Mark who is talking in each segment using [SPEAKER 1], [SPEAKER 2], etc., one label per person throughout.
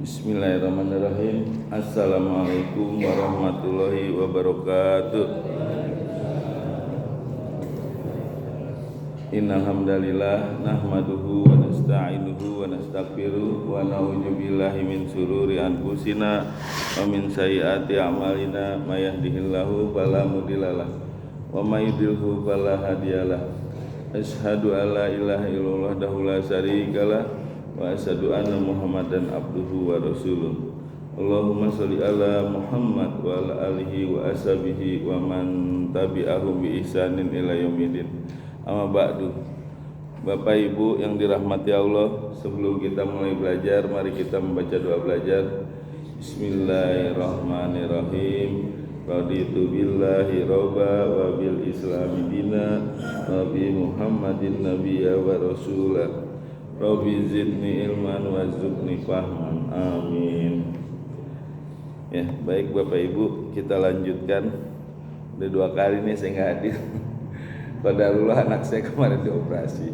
[SPEAKER 1] Bismillahirrahmanirrahim. Assalamualaikum warahmatullahi wabarakatuh. Innal hamdalillah nahmaduhu wa nasta'inuhu wa nastaghfiruh wa na'udzu billahi min shururi anfusina wa min sayyiati a'malina may yahdihillahu fala mudhillalah wa may yudhlilhu fala hadiyalah. Asyhadu an la ilaha illallah wahdahu la syarikalah wa asyhadu anna Muhammadan abduhu wa rasuluh. Allahumma sholli ala Muhammad wa ala alihi wa ashabihi wa man tabi'ahum bi ihsanin ila yaumil. Amma ba'du. Bapak Ibu yang dirahmati Allah, sebelum kita mulai belajar, mari kita membaca doa belajar. Bismillahirrahmanirrahim. Raditu billahi robba wa bil islami dina wa bi Muhammadin nabiyya wa rasulah. Rabbi zidni ilman wa zidni fahman. Amin. Ya, baik Bapak Ibu, kita lanjutkan. Udah 2 kali nih saya nggak hadir. Qadarullah anak saya kemarin dioperasi.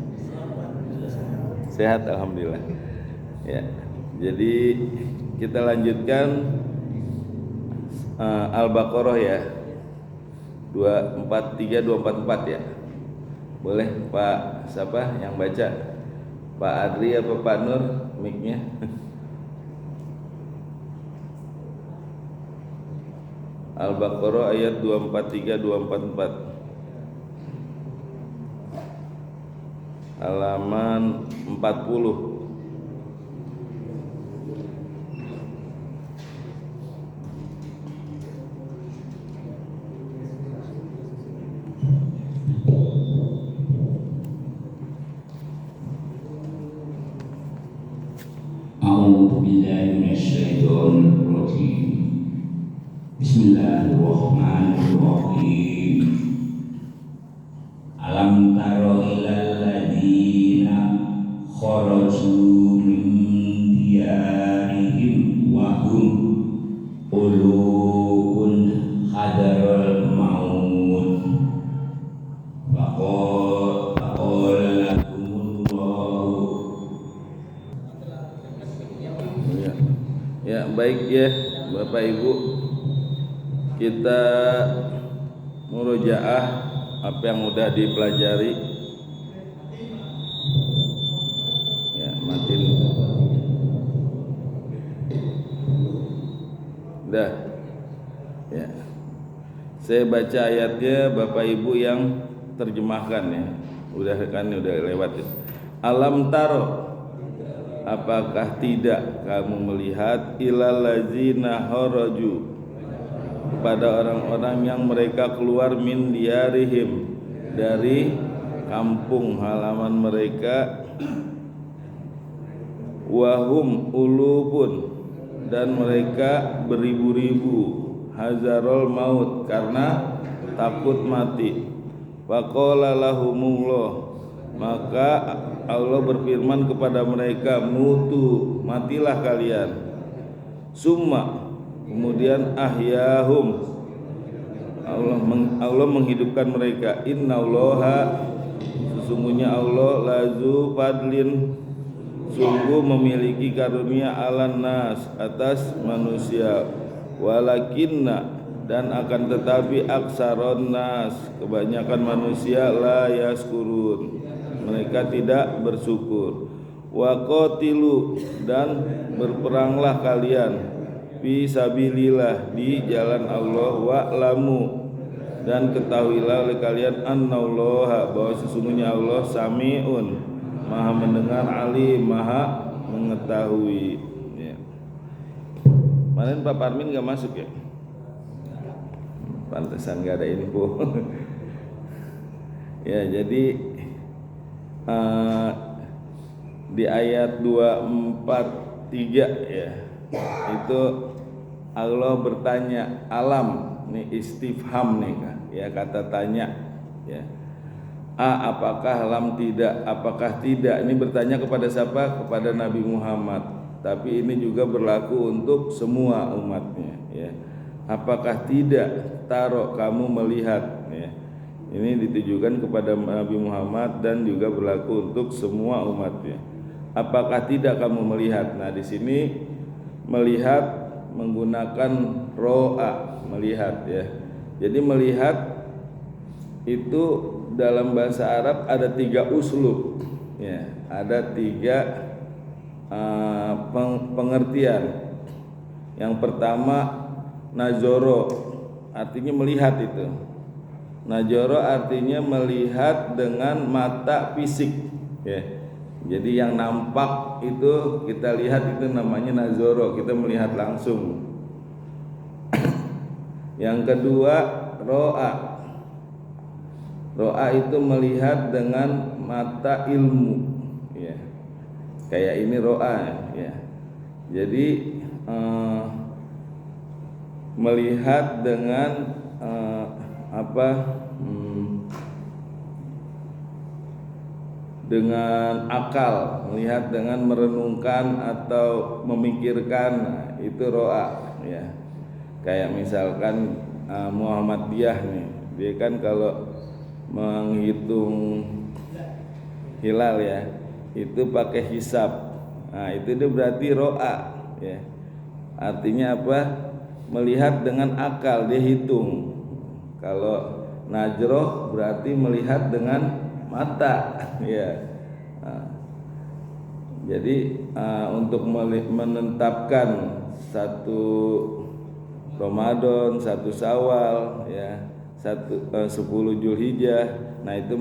[SPEAKER 1] Sehat alhamdulillah. Ya. Jadi kita lanjutkan Al-Baqarah ya. 243 244 ya. Boleh Pak siapa yang baca? Pak Adri apa Pak Nur mic-nya? Al-Baqarah ayat 243 244. Halaman 40.
[SPEAKER 2] A'udzu billahi minasyaitonir rajim. Bismillahirrahmanirrahim. Alam taro ilal ladzina kharaju min diyarihim wa hum ulun hadarul maut. Faqala
[SPEAKER 1] Ya, baik ya Bapak Ibu, kita murojaah apa yang udah dipelajari. Ya, matiin. Udah. Ya. Saya baca ayatnya, Bapak Ibu yang terjemahkan ya. Udah lewat ya. Alam taro, apakah tidak kamu melihat ilal ladzina kharaju, kepada orang-orang yang mereka keluar min diyarihim, dari kampung halaman mereka, wahum ulufun, dan mereka beribu-ribu, hazarul maut, karena takut mati. Faqala lahumullah, maka Allah berfirman kepada mereka, mutu, matilah kalian. Summa, kemudian ahyahum, Allah menghidupkan mereka. Innallaha, sesungguhnya Allah, lazu fadlin, sungguh memiliki karunia alan nas, atas manusia. Walakinna, dan akan tetapi aksaron nas, kebanyakan manusia, la yaskurun, mereka tidak bersyukur. Wa qatilu, dan berperanglah kalian, fi sabilillah, di jalan Allah. Wa'lamu, dan ketahuilah oleh kalian, annallaha, bahwa sesungguhnya Allah, sami'un, maha mendengar, alim, maha mengetahui ya. Kemarin Pak Parmin gak masuk ya? Pantesan gak ada info. Ya, jadi di ayat 243 ya, itu Allah bertanya, alam, nih istifham nih kan, ya, kata tanya ya. Apakah alam tidak, apakah tidak, ini bertanya kepada siapa? Kepada Nabi Muhammad, tapi ini juga berlaku untuk semua umatnya ya. Apakah tidak taro kamu melihat ya. Ini ditujukan kepada Nabi Muhammad dan juga berlaku untuk semua umatnya. Apakah tidak kamu melihat? Nah, di sini melihat menggunakan ro'a, melihat ya. Jadi melihat itu dalam bahasa Arab ada 3 uslub ya, ada 3 pengertian. Yang pertama nazoro, artinya melihat itu. Najoro artinya melihat dengan mata fisik ya. Jadi yang nampak itu kita lihat, itu namanya nazoro, kita melihat langsung. Yang kedua ro'a. Ro'a itu melihat dengan mata ilmu ya. Kayak ini ro'a ya. Jadi melihat dengan dengan akal, melihat dengan merenungkan atau memikirkan, itu ro'a ya. Kayak misalkan Muhammadiyah nih, dia kan kalau menghitung hilal ya, itu pakai hisab. Nah itu dia berarti ro'a ya. Artinya apa? Melihat dengan akal, dia hitung. Kalau najroh berarti melihat dengan mata ya. Jadi untuk menetapkan satu Ramadan, 1 Syawal ya, 10 Zulhijjah, nah itu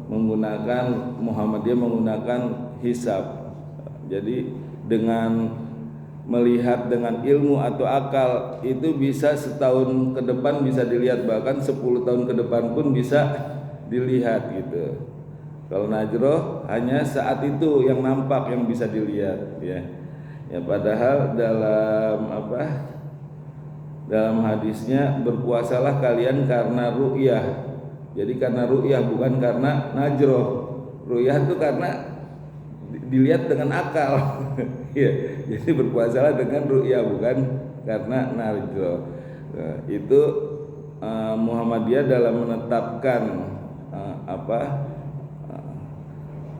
[SPEAKER 1] menggunakan Muhammadiyah menggunakan hisab. Jadi dengan melihat dengan ilmu atau akal itu bisa setahun ke depan bisa dilihat, bahkan 10 tahun ke depan pun bisa dilihat gitu. Kalau najroh hanya saat itu yang nampak, yang bisa dilihat ya. Ya padahal dalam hadisnya berpuasalah kalian karena ru'yah. Jadi karena ru'yah, bukan karena najroh. Ru'yah itu karena dilihat dengan akal. Ya, jadi berpuasalah dengan ru'yah, bukan karena najroh. Nah, itu Muhammadiyah dalam menetapkan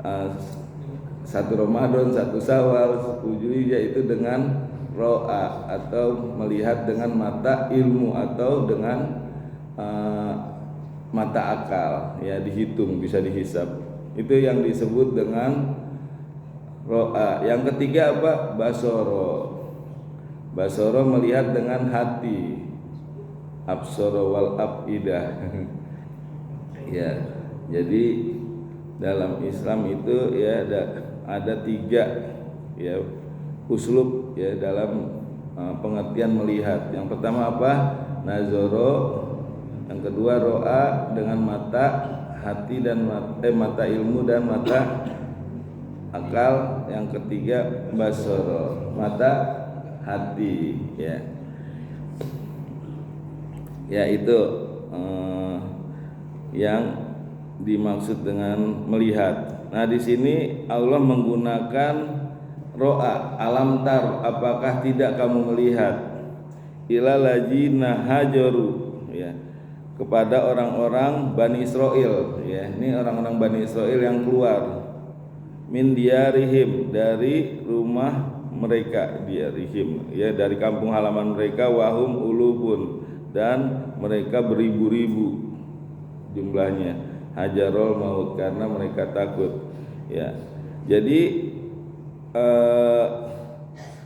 [SPEAKER 1] 1 Ramadan, 1 Syawal, 10 Zulhijjah itu dengan ro'a atau melihat dengan mata ilmu atau dengan mata akal ya, dihitung, bisa dihisab. Itu yang disebut dengan ro'a. Yang ketiga apa? Basoro. Basoro melihat dengan hati. Absoro wal afidah. Ya. Jadi dalam Islam itu ya ada 3 ya uslub ya dalam pengertian melihat. Yang pertama apa? Nazoro. Yang kedua ro'a dengan mata hati dan mata ilmu dan mata akal. Yang ketiga basoro, mata hati ya. Ya itu yang dimaksud dengan melihat. Nah di sini Allah menggunakan ro'a, alam tar, apakah tidak kamu melihat, ila ladzina hajaru ya, kepada orang-orang Bani Israel ya. Ini orang-orang Bani Israel yang keluar min diarihim, dari rumah mereka, diarihim ya, dari kampung halaman mereka, wahum ulubun, dan mereka beribu-ribu jumlahnya, hajarul maut, karena mereka takut ya. Jadi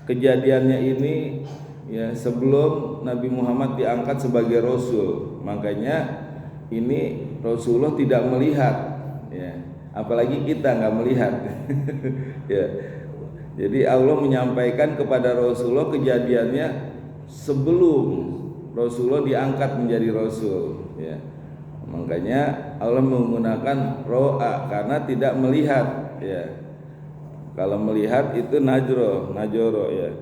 [SPEAKER 1] kejadiannya ini ya sebelum Nabi Muhammad diangkat sebagai Rasul. Makanya ini Rasulullah tidak melihat ya, apalagi kita nggak melihat. Ya. Jadi Allah menyampaikan kepada Rasulullah kejadiannya sebelum Rasulullah diangkat menjadi Rasul ya. Makanya Allah menggunakan ro'a karena tidak melihat ya. Kalau melihat itu najoro ya.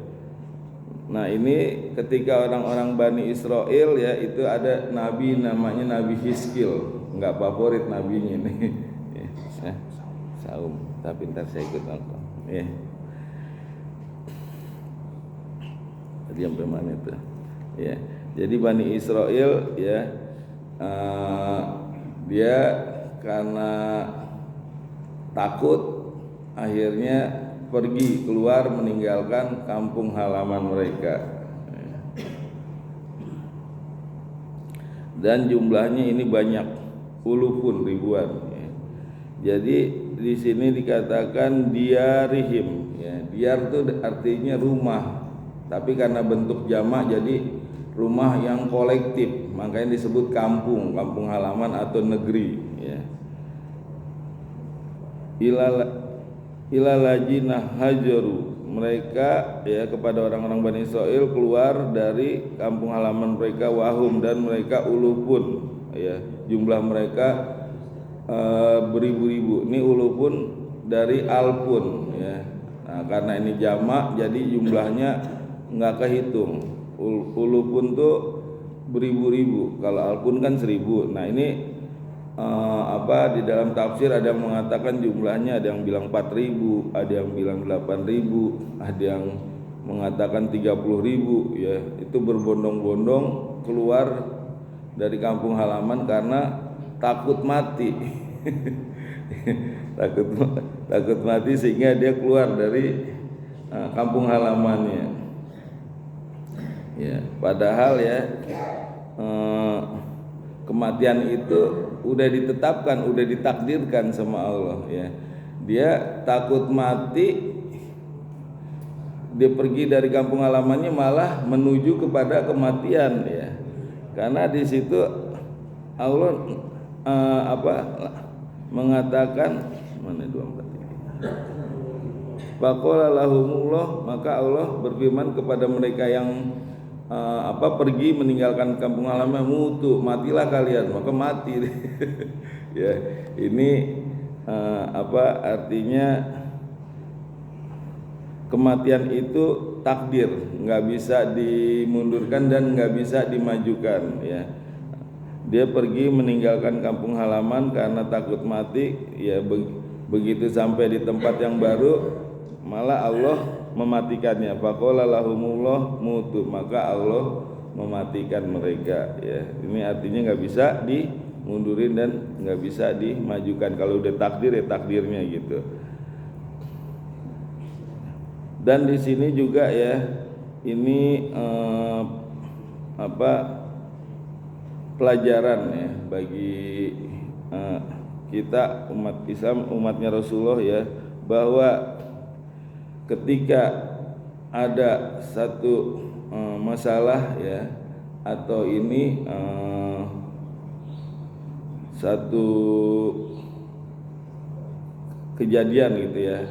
[SPEAKER 1] Nah ini ketika orang-orang Bani Israel ya, itu ada nabi namanya Nabi Hizkil, enggak favorit nabinya ini. Ya, saum, tapi ntar saya ikut nonton. Ya. Tadi sampai mana itu? Ya. Jadi Bani Israel ya, dia karena takut akhirnya pergi keluar meninggalkan kampung halaman mereka. Dan jumlahnya ini banyak, ulufun, ribuan. Jadi di sini dikatakan diarihim, ya. Diar itu artinya rumah, tapi karena bentuk jamak jadi rumah yang kolektif, makanya disebut kampung, kampung halaman atau negeri, ya. Ilalajinah hajaru, mereka ya kepada orang-orang Bani Israil keluar dari kampung halaman mereka, wahum, dan mereka ulufun, ya, jumlah mereka beribu-ribu. Ini ulufun dari alpun, ya. Nah, karena ini jamak jadi jumlahnya nggak kehitung. Ulufun tuh beribu-ribu, kalau alpun kan 1000. Nah ini di dalam tafsir ada yang mengatakan jumlahnya, ada yang bilang 4000, ada yang bilang 8000, ada yang mengatakan 30.000, ya. Itu berbondong-bondong keluar dari kampung halaman karena takut mati. takut mati sehingga dia keluar dari kampung halamannya, ya. Padahal ya kematian itu udah ditetapkan, udah ditakdirkan sama Allah, ya. Dia takut mati, dia pergi dari kampung halamannya malah menuju kepada kematian, ya. Karena di situ Allah mengatakan mana 24. Faqala lahumullah, maka Allah berfirman kepada mereka yang pergi meninggalkan kampung halaman, mutu, matilah kalian, maka mati. Ya, ini artinya kematian itu takdir, nggak bisa dimundurkan dan nggak bisa dimajukan, ya. Dia pergi meninggalkan kampung halaman karena takut mati, ya. Begitu sampai di tempat yang baru malah Allah mematikannya. Faqala lahumullah mutu, maka Allah mematikan mereka, ya. Ini artinya nggak bisa dimundurin dan nggak bisa dimajukan. Kalau udah takdir ya takdirnya gitu. Dan di sini juga ya ini pelajaran ya bagi kita umat Islam, umatnya Rasulullah, ya, bahwa ketika ada satu masalah, ya, atau ini satu kejadian gitu, ya.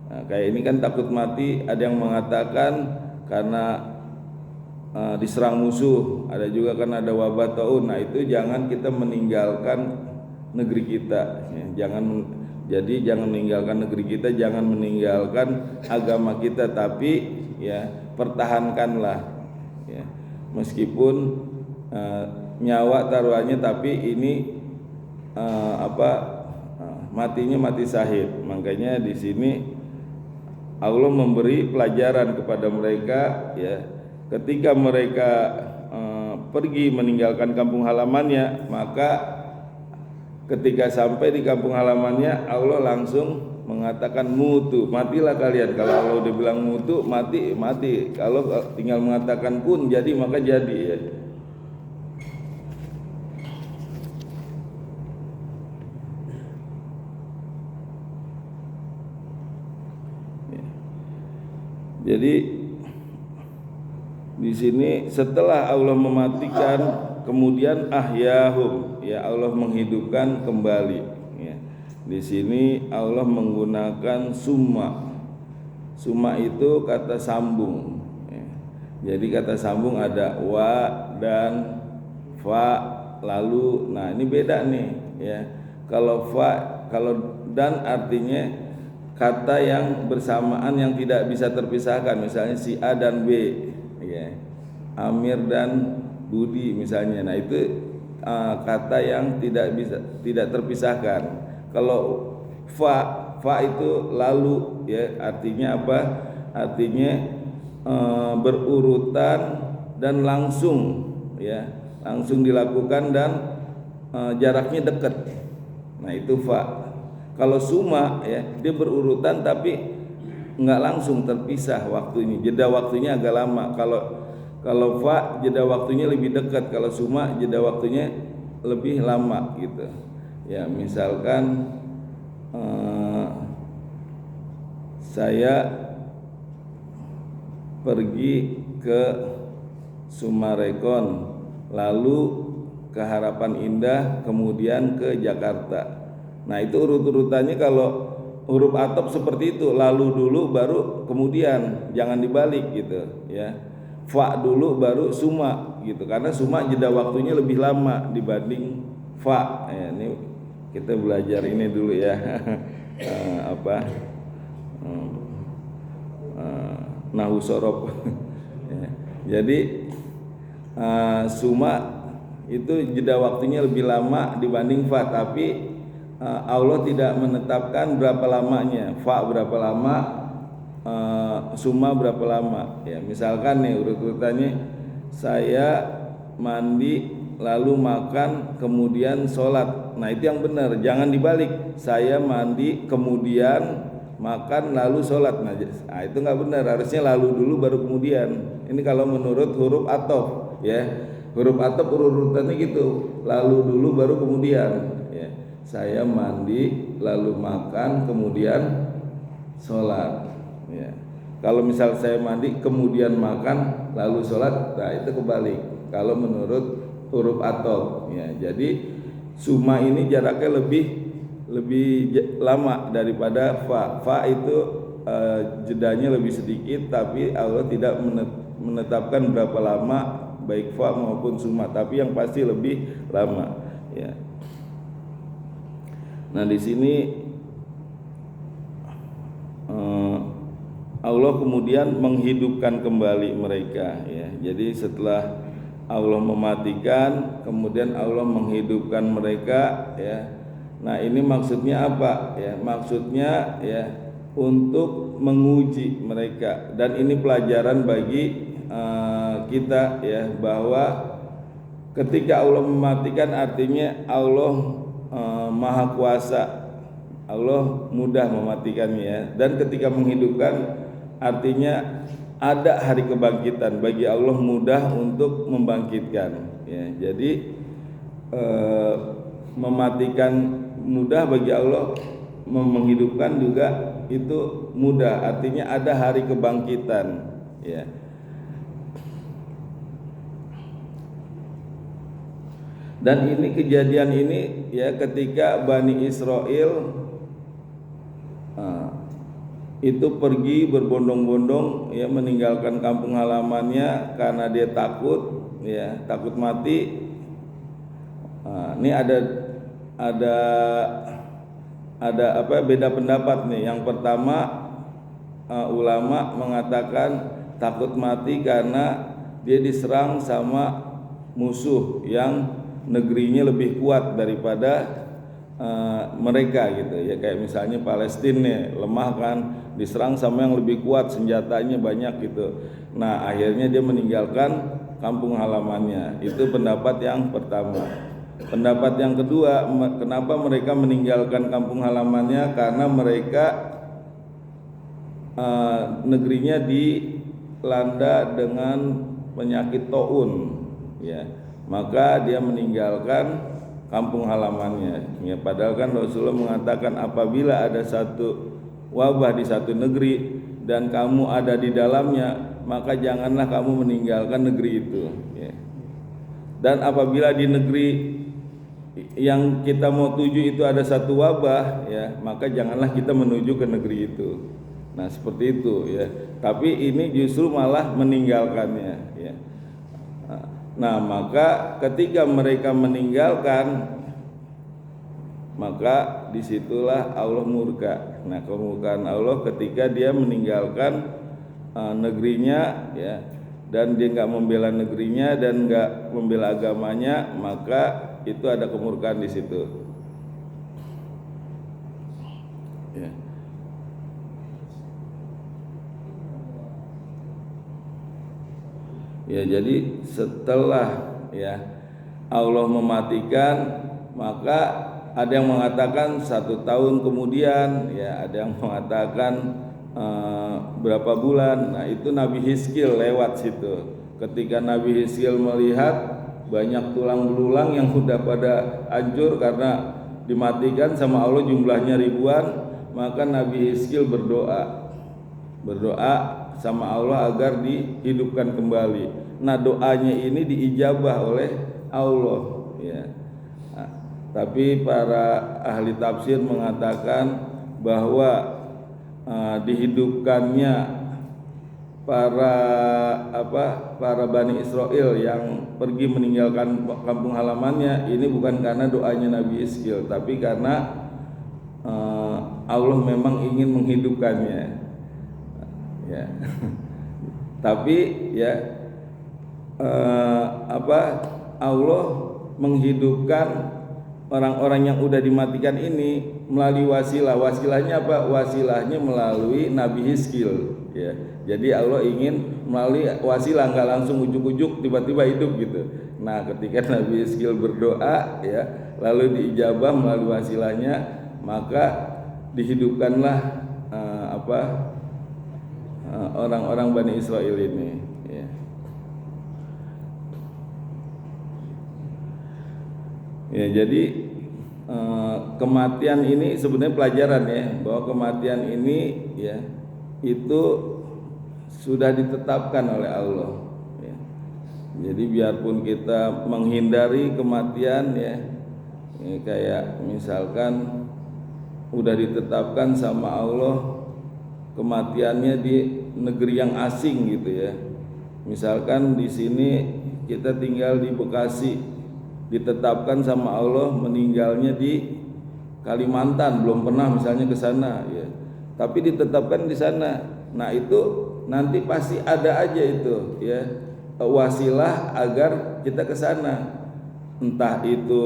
[SPEAKER 1] Nah, kayak ini kan takut mati, ada yang mengatakan karena diserang musuh, ada juga kan ada wabah taun. Nah itu jangan kita meninggalkan negeri kita, ya. Jangan meninggalkan negeri kita, jangan meninggalkan agama kita, tapi ya pertahankanlah, ya. Meskipun nyawa taruhannya, tapi ini matinya mati syahid. Makanya di sini Allah memberi pelajaran kepada mereka, ya. Ketika mereka pergi meninggalkan kampung halamannya, maka ketika sampai di kampung halamannya Allah langsung mengatakan mutu, matilah kalian. Kalau Allah udah bilang mutu, mati, mati. Kalau tinggal mengatakan kun jadi, maka jadi, ya. Jadi di sini setelah Allah mematikan, kemudian ahyahum, ya, Allah menghidupkan kembali, ya. Di sini Allah menggunakan summa. Summa itu kata sambung, ya. Jadi kata sambung ada wa dan fa lalu. Nah ini beda nih, ya. Kalau fa, kalau dan artinya kata yang bersamaan yang tidak bisa terpisahkan, misalnya si A dan B, ya, Amir dan Budi misalnya. Nah itu kata yang tidak terpisahkan. Kalau fa itu lalu, ya, artinya apa? Artinya berurutan dan langsung, ya, langsung dilakukan dan jaraknya dekat. Nah itu fa. Kalau suma, ya, dia berurutan tapi nggak langsung terpisah waktunya, jeda waktunya agak lama. Kalau fa jeda waktunya lebih dekat, kalau suma jeda waktunya lebih lama gitu. Ya, misalkan saya pergi ke Sumarekon, lalu ke Harapan Indah, kemudian ke Jakarta. Nah, itu urut-urutannya kalau huruf atop seperti itu, lalu dulu baru kemudian, jangan dibalik gitu ya. Fa dulu baru suma gitu, karena suma jeda waktunya lebih lama dibanding fa. Ya, ini kita belajar ini dulu ya. Nahu sorob. Ya, jadi suma itu jeda waktunya lebih lama dibanding fa, tapi Allah tidak menetapkan berapa lamanya, fa berapa lama, suma berapa lama. Ya, misalkan nih urut-urutannya, saya mandi lalu makan kemudian sholat. Nah, itu yang benar, jangan dibalik, saya mandi kemudian makan lalu sholat. Nah, itu nggak benar, harusnya lalu dulu baru kemudian. Ini kalau menurut huruf atop ya, huruf atop urutannya gitu, lalu dulu baru kemudian ya. Saya mandi lalu makan kemudian sholat ya. Kalau misal saya mandi kemudian makan lalu sholat, nah itu kebalik kalau menurut huruf atop ya. Jadi suma ini jaraknya lebih lama daripada fa. Fa itu jedanya lebih sedikit, tapi Allah tidak menetapkan berapa lama baik fa maupun suma, tapi yang pasti lebih lama ya. Nah, di sini Allah kemudian menghidupkan kembali mereka ya. Jadi setelah Allah mematikan, kemudian Allah menghidupkan mereka ya. Nah, ini maksudnya apa ya? Maksudnya ya untuk menguji mereka, dan ini pelajaran bagi kita ya, bahwa ketika Allah mematikan artinya Allah Maha Kuasa, Allah mudah mematikannya ya. Dan ketika menghidupkan artinya ada hari kebangkitan, bagi Allah mudah untuk membangkitkan ya. Jadi mematikan mudah bagi Allah, menghidupkan juga itu mudah, artinya ada hari kebangkitan ya. Dan ini kejadian ini ya ketika Bani Israel itu pergi berbondong-bondong ya, meninggalkan kampung halamannya karena dia takut ya, takut mati. Ini ada apa beda pendapat nih. Yang pertama ulama mengatakan takut mati karena dia diserang sama musuh yang negerinya lebih kuat daripada mereka gitu ya. Kayak misalnya Palestina nih, lemah kan, diserang sama yang lebih kuat, senjatanya banyak gitu. Nah, akhirnya dia meninggalkan kampung halamannya. Itu pendapat yang pertama. Pendapat yang kedua, kenapa mereka meninggalkan kampung halamannya? Karena mereka negerinya dilanda dengan penyakit taun ya. Maka dia meninggalkan kampung halamannya ya. Padahal kan Rasulullah mengatakan apabila ada satu wabah di satu negeri dan kamu ada di dalamnya, maka janganlah kamu meninggalkan negeri itu ya. Dan apabila di negeri yang kita mau tuju itu ada satu wabah ya, maka janganlah kita menuju ke negeri itu. Nah, seperti itu ya. Tapi ini justru malah meninggalkannya ya. Nah, maka ketika mereka meninggalkan, maka disitulah Allah murka. Nah, kemurkaan Allah ketika dia meninggalkan negerinya ya, dan dia nggak membela negerinya dan nggak membela agamanya, maka itu ada kemurkaan di situ. Ya. Ya, jadi setelah ya Allah mematikan, maka ada yang mengatakan 1 tahun kemudian ya, ada yang mengatakan berapa bulan. Nah itu Nabi Hizkil lewat situ. Ketika Nabi Hizkil melihat banyak tulang belulang yang sudah pada hancur karena dimatikan sama Allah, jumlahnya ribuan, maka Nabi Hizkil berdoa sama Allah agar dihidupkan kembali. Nah doanya ini diijabah oleh Allah ya. Nah, tapi para ahli tafsir mengatakan bahwa dihidupkannya para Bani Israel yang pergi meninggalkan kampung halamannya ini bukan karena doanya Nabi Hizkil, tapi karena Allah memang ingin menghidupkannya ya. Tapi ya Allah menghidupkan orang-orang yang udah dimatikan ini melalui wasilah. Wasilahnya apa? Wasilahnya melalui Nabi Hizkil ya. Jadi Allah ingin melalui wasilah, nggak langsung ujuk-ujuk tiba-tiba hidup gitu. Nah ketika Nabi Hizkil berdoa ya, lalu diijabah melalui wasilahnya, maka dihidupkanlah orang-orang Bani Israel ini ya. Ya jadi kematian ini sebenarnya pelajaran ya, bahwa kematian ini ya itu sudah ditetapkan oleh Allah ya. Jadi biarpun kita menghindari kematian ya, kayak misalkan udah ditetapkan sama Allah kematiannya di negeri yang asing gitu ya. Misalkan di sini kita tinggal di Bekasi, ditetapkan sama Allah meninggalnya di Kalimantan, belum pernah misalnya ke sana ya. Tapi ditetapkan di sana. Nah, itu nanti pasti ada aja itu ya wasilah agar kita ke sana. Entah itu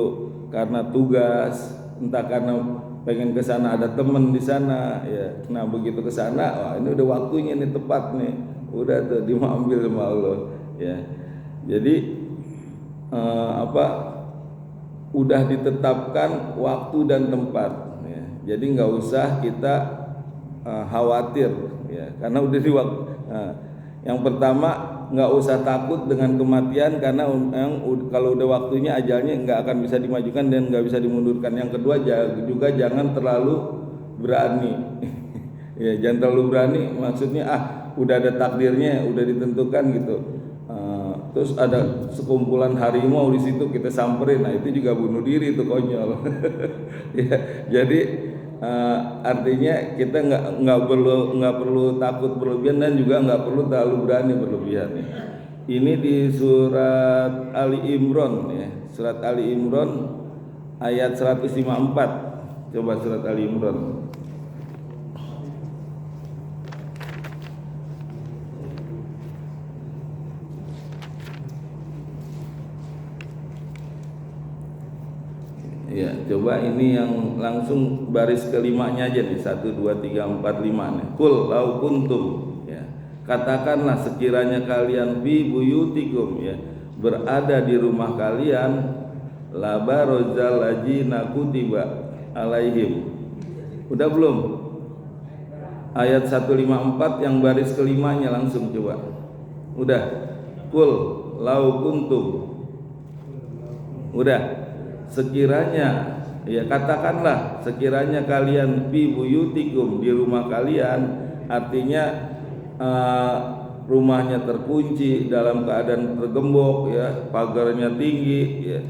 [SPEAKER 1] karena tugas, entah karena pengen ke sana ada temen di sana ya. Nah, begitu ke sana, wah ini udah waktunya nih, tepat nih. Udah tuh diambil sama Allah ya. Jadi udah ditetapkan waktu dan tempat ya. Jadi nggak usah kita khawatir ya, karena udah di waktu. Yang pertama, nggak usah takut dengan kematian, karena kalau udah waktunya ajalnya nggak akan bisa dimajukan dan nggak bisa dimundurkan. Yang kedua juga jangan terlalu berani ya, jangan terlalu berani, maksudnya udah ada takdirnya, udah ditentukan gitu. Terus ada sekumpulan harimau di situ, kita samperin, nah itu juga bunuh diri, itu konyol. Ya, jadi artinya kita nggak perlu takut berlebihan dan juga nggak perlu terlalu berani berlebihan. Ya. Ini di surat Ali Imran ya, surat Ali Imran ayat 154. Coba surat Ali Imran. Ya, coba ini yang langsung baris kelimanya aja nih, 1, 2, 3, 4, 5 nih. Kul lau kuntum ya. Katakanlah sekiranya kalian fi buyutikum ya, berada di rumah kalian, la barozal ladzina kutiba alaihim. Udah belum? Ayat 154 yang baris kelimanya langsung coba. Udah. Kul lau kuntum. Udah. Sekiranya ya, katakanlah sekiranya kalian fi buyutikum, di rumah kalian, artinya rumahnya terkunci dalam keadaan tergembok ya, pagarnya tinggi ya.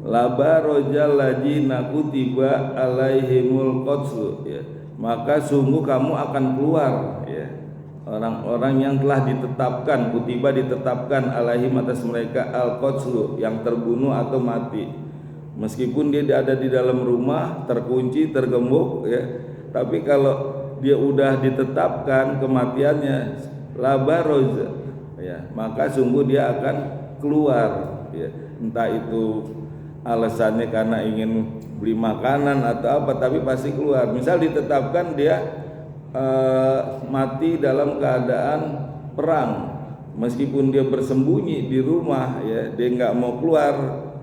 [SPEAKER 1] La barojal ladzina kutiba alaihimul qatsu ya, maka sungguh kamu akan keluar ya, orang-orang yang telah ditetapkan, kutiba ditetapkan alaihim atas mereka al-qatlu, yang terbunuh atau mati. Meskipun dia ada di dalam rumah terkunci, tergembok ya, tapi kalau dia udah ditetapkan kematiannya la baroz ya, maka sungguh dia akan keluar ya. Entah itu alasannya karena ingin beli makanan atau apa, tapi pasti keluar. Misal ditetapkan dia mati dalam keadaan perang, meskipun dia bersembunyi di rumah ya, dia nggak mau keluar,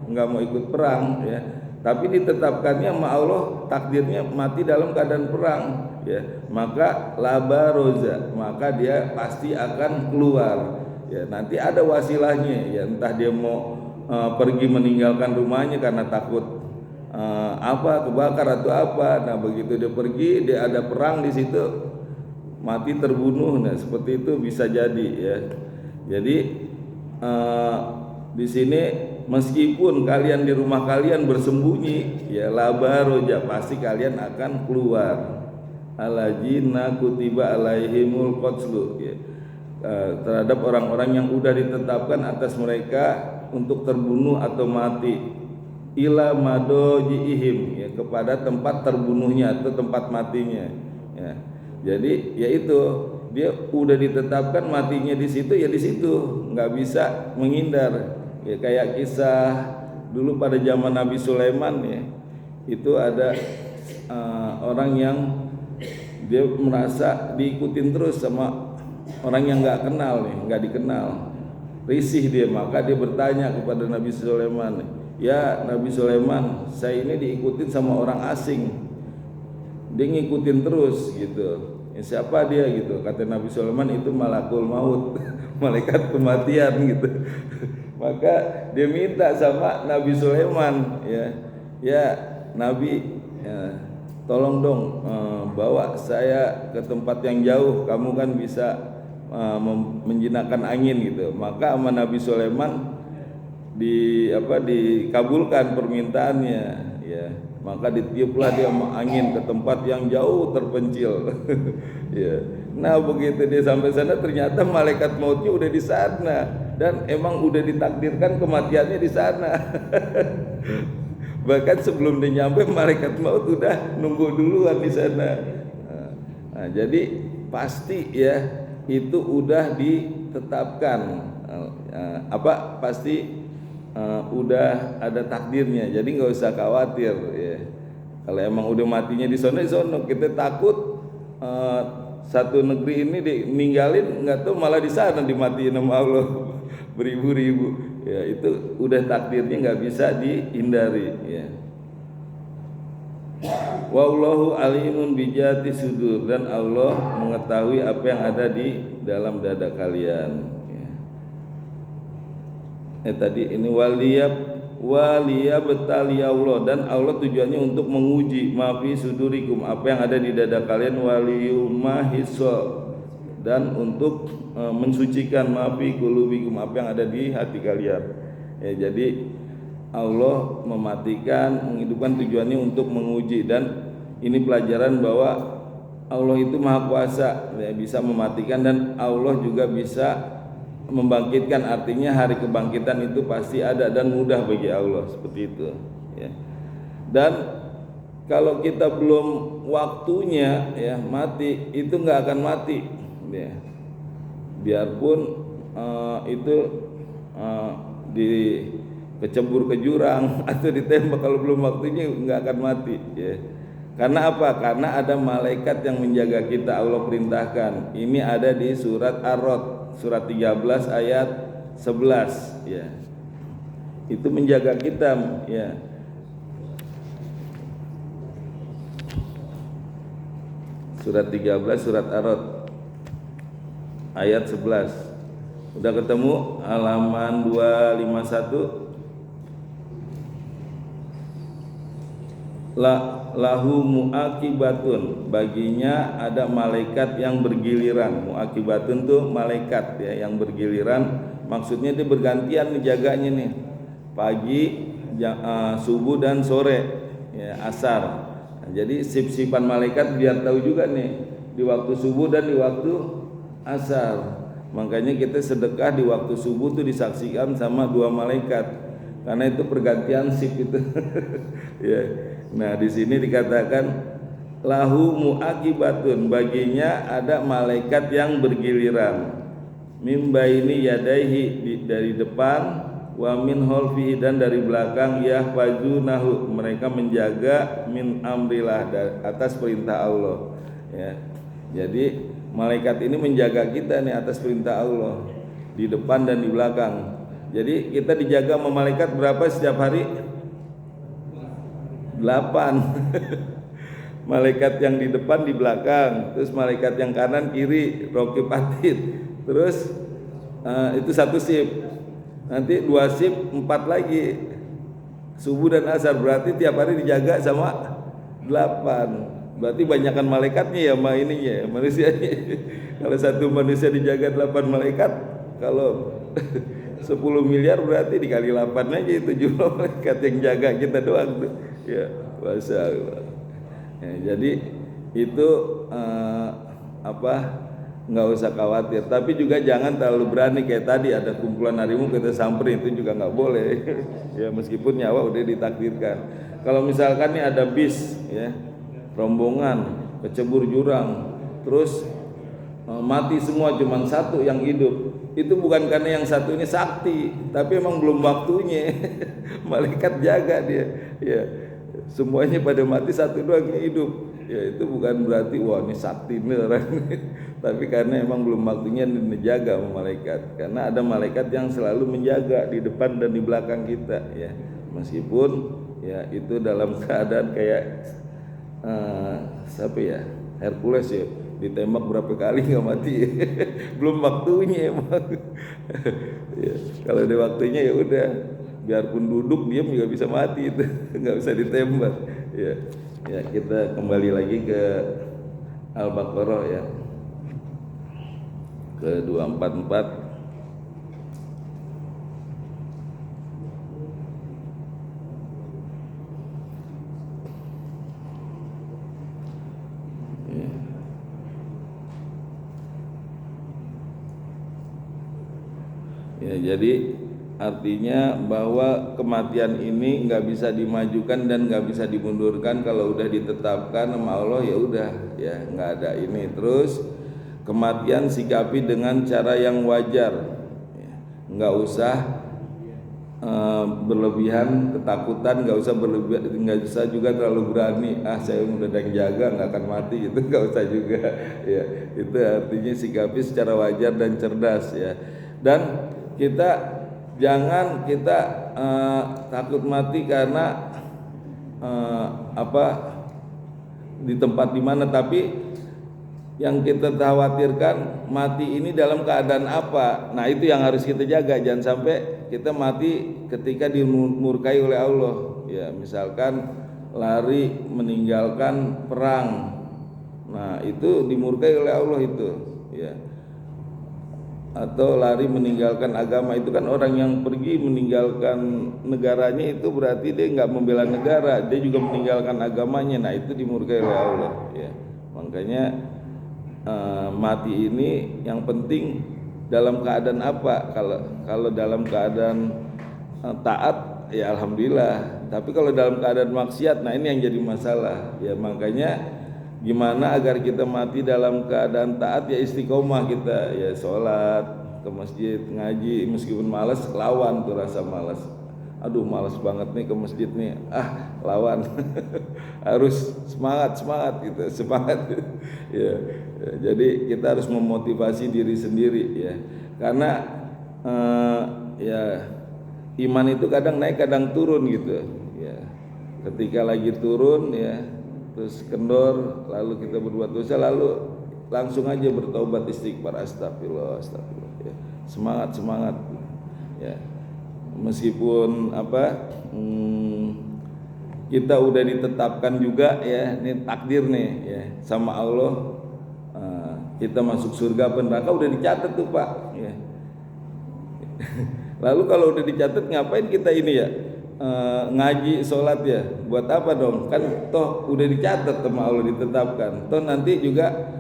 [SPEAKER 1] nggak mau ikut perang ya, tapi ditetapkannya sama Allah takdirnya mati dalam keadaan perang. ya, maka laba roza, maka dia pasti akan keluar. Ya, nanti ada wasilahnya, ya, entah dia mau pergi meninggalkan rumahnya karena takut kebakar atau apa. Nah, begitu dia pergi, dia ada perang di situ, mati terbunuh. Nah, seperti itu bisa jadi, ya. Jadi di sini meskipun kalian di rumah kalian bersembunyi, ya, laba roja, pasti kalian akan keluar. Alajina kutiba alaihimul qatlu, ya, terhadap orang-orang yang udah ditetapkan atas mereka untuk terbunuh atau mati, ila madojiihim, ya, kepada tempat terbunuhnya atau tempat matinya, ya. Jadi yaitu dia udah ditetapkan matinya di situ, ya di situ, nggak bisa menghindar. Ya, kayak kisah dulu pada zaman Nabi Sulaiman, ya, itu ada orang yang dia merasa diikutin terus sama orang yang nggak kenal, nih, nggak dikenal, risih dia, maka dia bertanya kepada Nabi Sulaiman, ya Nabi Sulaiman, saya ini diikutin sama orang asing, dia ngikutin terus gitu. Ya, siapa dia gitu? Kata Nabi Sulaiman, itu malakul maut, malaikat kematian gitu. Maka dia minta sama Nabi Sulaiman, ya Nabi, ya, tolong dong bawa saya ke tempat yang jauh, kamu kan bisa menjinakkan angin gitu. Maka sama Nabi Sulaiman dikabulkan permintaannya, ya. Maka ditiuplah dia angin ke tempat yang jauh terpencil. Ya. Nah, begitu dia sampai sana, ternyata malaikat mautnya udah di sana dan emang udah ditakdirkan kematiannya di sana. Bahkan sebelum dia nyampe, malaikat maut udah nunggu duluan di sana. Nah, jadi pasti, ya, itu udah ditetapkan, pasti udah ada takdirnya. Jadi nggak usah khawatir, ya. Kalau emang udah matinya di sono, kita takut satu negeri ini ninggalin, nggak tahu malah di sana dimatiin sama Allah beribu-ribu. Ya, itu udah takdirnya, nggak bisa dihindari, ya. Wallahu alimun bijati sudur, dan Allah mengetahui apa yang ada di dalam dada kalian. Tadi ini waliyab betali Allah, dan Allah tujuannya untuk menguji mafi sudurikum, apa yang ada di dada kalian, waliyumahiso, dan untuk mensucikan mafi kulubikum, apa yang ada di hati kalian. Ya, jadi Allah mematikan, menghidupkan, tujuannya untuk menguji, dan ini pelajaran bahwa Allah itu maha kuasa, ya, bisa mematikan, dan Allah juga bisa membangkitkan. Artinya hari kebangkitan itu pasti ada dan mudah bagi Allah, seperti itu, ya. Dan kalau kita belum waktunya, ya, mati, itu nggak akan mati, ya. Biarpun itu dikecebur ke jurang atau ditembak, kalau belum waktunya nggak akan mati, ya. Karena apa? Karena ada malaikat yang menjaga kita. Allah perintahkan. Ini ada di surat Ar-Rod, surat 13 ayat 11, ya. Itu menjaga kita, ya. Surat 13 surat Ar-Rod ayat 11. Udah ketemu halaman 251? Lahu muakibatun, baginya ada malaikat yang bergiliran. Muakibatun tuh malaikat, ya, yang bergiliran. Maksudnya dia bergantian menjaganya nih, pagi, subuh dan sore, ya, asar. Nah, jadi sip-sipan malaikat biar tahu juga nih di waktu subuh dan di waktu asar. Makanya kita sedekah di waktu subuh tuh disaksikan sama 2 malaikat, karena itu pergantian sip itu. Ya. Nah, di sini dikatakan lahu muaqibatun, baginya ada malaikat yang bergiliran, mimbaini yadaihi, dari depan, wa min khalfihi, dan dari belakang, yahfazunahu, mereka menjaga, min amrillah, atas perintah Allah, ya. Jadi malaikat ini menjaga kita nih atas perintah Allah, di depan dan di belakang. Jadi kita dijaga sama malaikat berapa setiap hari? 8. malaikat yang di depan di belakang, terus malaikat yang kanan kiri rokib atid, terus itu satu sip, nanti 2 sip 4 lagi subuh dan asar, berarti tiap hari dijaga sama 8. Berarti banyakkan malaikatnya ya sama ininya manusianya. Kalau satu manusia dijaga 8 malaikat, kalau 10 miliar berarti dikali 8 aja itu jumlah malaikat yang jaga kita doang tuh. Ya, Masya Allah. Ya, jadi itu nggak usah khawatir, tapi juga jangan terlalu berani kayak tadi ada kumpulan harimau kita samperin, itu juga nggak boleh. Ya meskipun nyawa udah ditakdirkan. Kalau misalkan nih ada bis ya rombongan kecebur jurang, terus mati semua cuman satu yang hidup, itu bukan karena yang satu ini sakti, tapi emang belum waktunya. Malaikat jaga dia ya, semuanya pada mati, satu doang yang hidup ya, itu bukan berarti wah ini sakti nih orang. Tapi karena emang belum waktunya dijaga sama malaikat, karena ada malaikat yang selalu menjaga di depan dan di belakang kita ya, meskipun ya itu dalam keadaan kayak siapa ya, Hercules ya, ditembak berapa kali nggak mati. Belum waktunya emang. Ya, kalau udah waktunya ya udah, biarpun duduk diam juga bisa mati itu, nggak bisa ditembak. Ya, ya kita kembali lagi ke Al-Baqarah ya, ke 244. Ya, jadi artinya bahwa kematian ini nggak bisa dimajukan dan nggak bisa dimundurkan. Kalau udah ditetapkan sama Allah ya udah ya, nggak ada ini. Terus kematian sikapi dengan cara yang wajar ya, nggak usah berlebihan ketakutan, nggak usah berlebihan, nggak usah juga terlalu berani, saya udah ada yang jaga nggak akan mati gitu, nggak usah juga ya. Itu artinya sikapi secara wajar dan cerdas ya. Dan jangan kita takut mati karena di tempat dimana, tapi yang kita khawatirkan mati ini dalam keadaan apa. Nah itu yang harus kita jaga, jangan sampai kita mati ketika dimurkai oleh Allah ya, misalkan lari meninggalkan perang, nah itu dimurkai oleh Allah itu ya. Atau lari meninggalkan agama, itu kan orang yang pergi meninggalkan negaranya, itu berarti dia nggak membela negara, dia juga meninggalkan agamanya. Nah itu dimurkai oleh Allah ya. Makanya mati ini yang penting dalam keadaan apa. Kalau dalam keadaan taat ya alhamdulillah, tapi kalau dalam keadaan maksiat, nah ini yang jadi masalah ya. Makanya gimana agar kita mati dalam keadaan taat ya, istiqomah kita ya, sholat, ke masjid, ngaji, meskipun malas lawan tuh rasa malas. Aduh malas banget nih ke masjid nih, lawan. Harus semangat gitu, semangat ya. Jadi kita harus memotivasi diri sendiri ya, karena ya iman itu kadang naik kadang turun gitu ya. Ketika lagi turun ya, terus kendor, lalu kita berbuat dosa, lalu langsung aja bertaubat, istighfar, astagfirullah ya. Semangat ya, meskipun kita udah ditetapkan juga ya, ini takdir nih ya sama Allah, kita masuk surga apa neraka udah dicatat tuh Pak ya. Lalu kalau udah dicatat ngapain kita ini ya, ngaji, sholat ya, buat apa dong? Kan toh udah dicatat sama Allah, ditetapkan. Toh nanti juga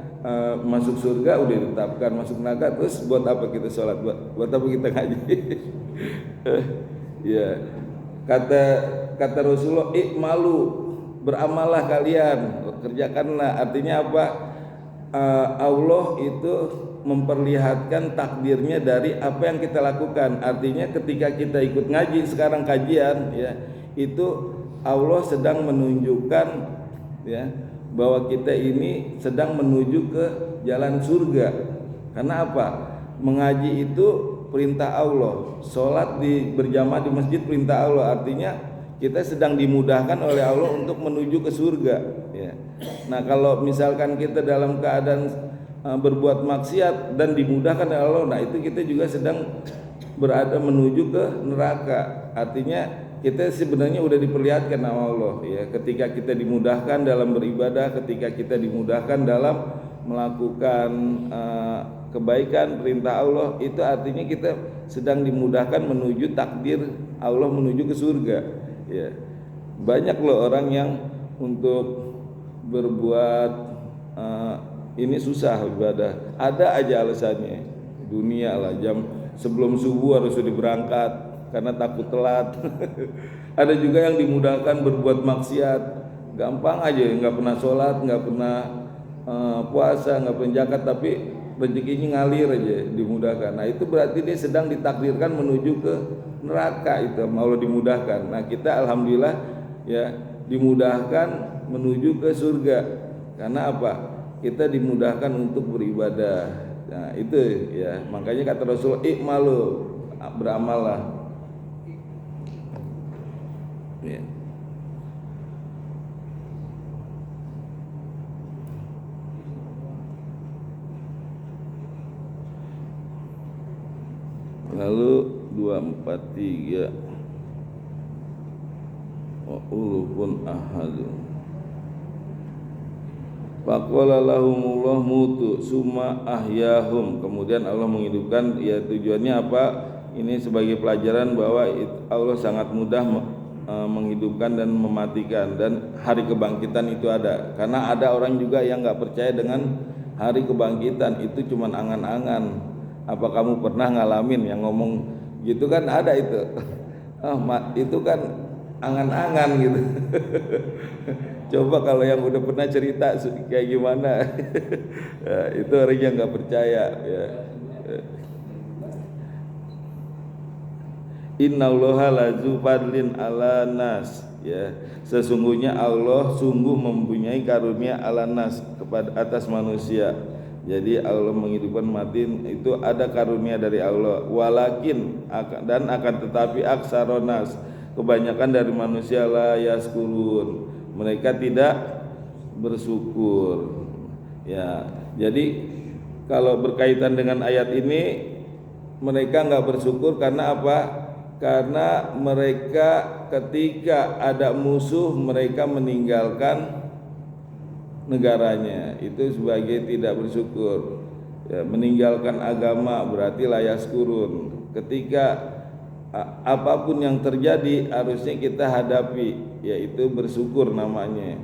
[SPEAKER 1] masuk surga udah ditetapkan, masuk neraka, terus buat apa kita sholat? Buat apa kita ngaji? Ya, kata Rasulullah, ikmalu, beramallah kalian, kerjakanlah. Artinya apa? Allah itu memperlihatkan takdirnya dari apa yang kita lakukan. Artinya ketika kita ikut ngaji sekarang, kajian ya, itu Allah sedang menunjukkan ya bahwa kita ini sedang menuju ke jalan surga. Karena apa? Mengaji itu perintah Allah, sholat berjamaah di masjid perintah Allah. Artinya kita sedang dimudahkan oleh Allah untuk menuju ke surga ya. Nah kalau misalkan kita dalam keadaan berbuat maksiat dan dimudahkan oleh Allah, nah itu kita juga sedang berada menuju ke neraka. Artinya kita sebenarnya udah diperlihatkan sama Allah ya, ketika kita dimudahkan dalam beribadah, ketika kita dimudahkan dalam melakukan kebaikan perintah Allah, itu artinya kita sedang dimudahkan menuju takdir Allah, menuju ke surga ya. Banyak loh orang yang untuk berbuat ini susah ibadah, ada aja alasannya, dunia lah, jam sebelum subuh harus sudah berangkat karena takut telat. Ada juga yang dimudahkan berbuat maksiat, gampang aja, nggak pernah sholat, nggak pernah puasa, nggak pernah zakat, tapi rezekinya ngalir aja, dimudahkan. Nah itu berarti dia sedang ditakdirkan menuju ke neraka, itu mau dimudahkan. Nah kita alhamdulillah ya dimudahkan menuju ke surga. Karena apa? Kita dimudahkan untuk beribadah. Nah itu ya, makanya kata Rasul, ikmalu, beramallah ya. Lalu 243 wa ulufun ahadun faqala lahumullah mutu summa ahyahum. Kemudian Allah menghidupkan, ya tujuannya apa? Ini sebagai pelajaran bahwa Allah sangat mudah menghidupkan dan mematikan, dan hari kebangkitan itu ada. Karena ada orang juga yang nggak percaya dengan hari kebangkitan, itu cuman angan-angan. Apa kamu pernah ngalamin yang ngomong gitu kan? Ada itu. Itu kan angan-angan gitu. Coba kalau yang udah pernah cerita kayak gimana. Ya, itu orang yang nggak percaya ya. Innallaha lazu fadlin ala nas ya. Sesungguhnya Allah sungguh mempunyai karunia ala nas, kepada atas manusia. Jadi Allah menghidupkan mati itu ada karunia dari Allah. Walakin dan akan tetapi aksaronas, kebanyakan dari manusia la yaskurun, mereka tidak bersyukur ya. Jadi kalau berkaitan dengan ayat ini, mereka nggak bersyukur karena apa? Karena mereka ketika ada musuh, mereka meninggalkan negaranya, itu sebagai tidak bersyukur ya. Meninggalkan agama berarti layas kurun. Ketika apapun yang terjadi harusnya kita hadapi, yaitu bersyukur namanya.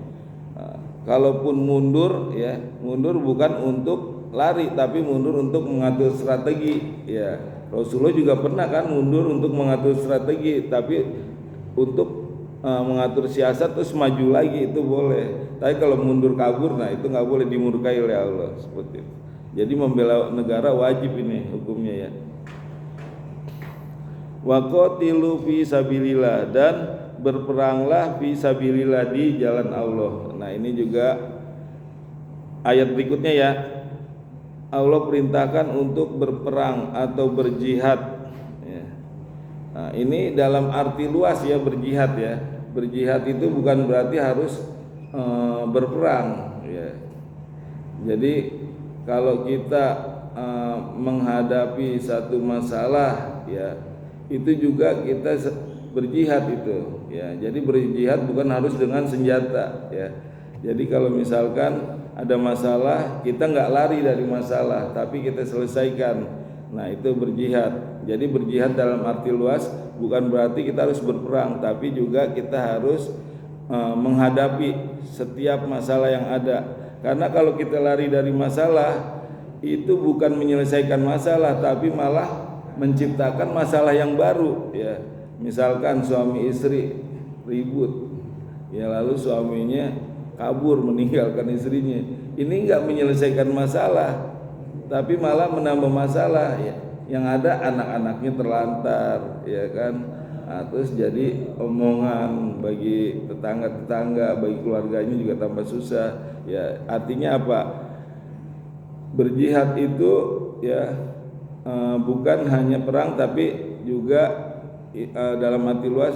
[SPEAKER 1] Kalaupun mundur ya, mundur bukan untuk lari tapi mundur untuk mengatur strategi ya. Rasulullah juga pernah kan mundur untuk mengatur strategi, tapi untuk mengatur siasat terus maju lagi itu boleh. Tapi kalau mundur kabur, nah itu nggak boleh, dimurkai oleh Allah seperti itu. Jadi membela negara wajib ini hukumnya ya. Wa qatilu fi sabilillah, dan berperanglah fi sabilillah, di jalan Allah. Nah ini juga ayat berikutnya ya. Allah perintahkan untuk berperang atau berjihad ya. Nah ini dalam arti luas ya, berjihad ya. Berjihad itu bukan berarti harus berperang ya. Jadi kalau kita menghadapi satu masalah ya, itu juga kita berjihad itu ya. Jadi berjihad bukan harus dengan senjata ya. Jadi kalau misalkan ada masalah, kita nggak lari dari masalah, tapi kita selesaikan. Nah itu berjihad. Jadi berjihad dalam arti luas bukan berarti kita harus berperang, tapi juga kita harus menghadapi setiap masalah yang ada. Karena kalau kita lari dari masalah, itu bukan menyelesaikan masalah, tapi malah menciptakan masalah yang baru ya. Misalkan suami istri ribut ya, lalu suaminya kabur meninggalkan istrinya, ini enggak menyelesaikan masalah tapi malah menambah masalah ya. Yang ada anak-anaknya terlantar ya kan. Nah, terus jadi omongan bagi tetangga-tetangga, bagi keluarganya juga tambah susah ya. Artinya apa? Berjihad itu ya bukan hanya perang, tapi juga dalam arti luas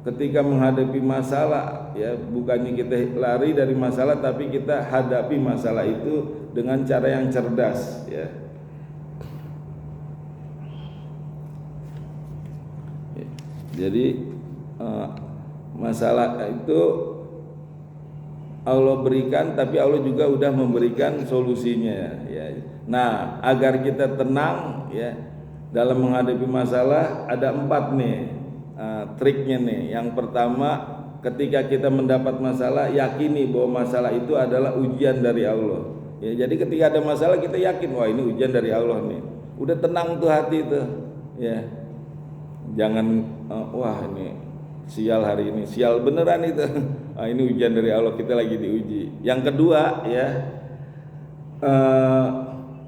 [SPEAKER 1] ketika menghadapi masalah, ya bukannya kita lari dari masalah, tapi kita hadapi masalah itu dengan cara yang cerdas, ya. Jadi masalah itu Allah berikan, tapi Allah juga udah memberikan solusinya, ya. Nah, agar kita tenang, ya, dalam menghadapi masalah ada 4 nih triknya nih. Yang pertama, ketika kita mendapat masalah, yakini bahwa masalah itu adalah ujian dari Allah. Ya, jadi ketika ada masalah kita yakin, wah ini ujian dari Allah nih. Udah tenang tuh hati tuh, ya. Jangan wah ini sial hari ini, sial beneran itu. Ini ujian dari Allah, kita lagi diuji. Yang kedua, ya,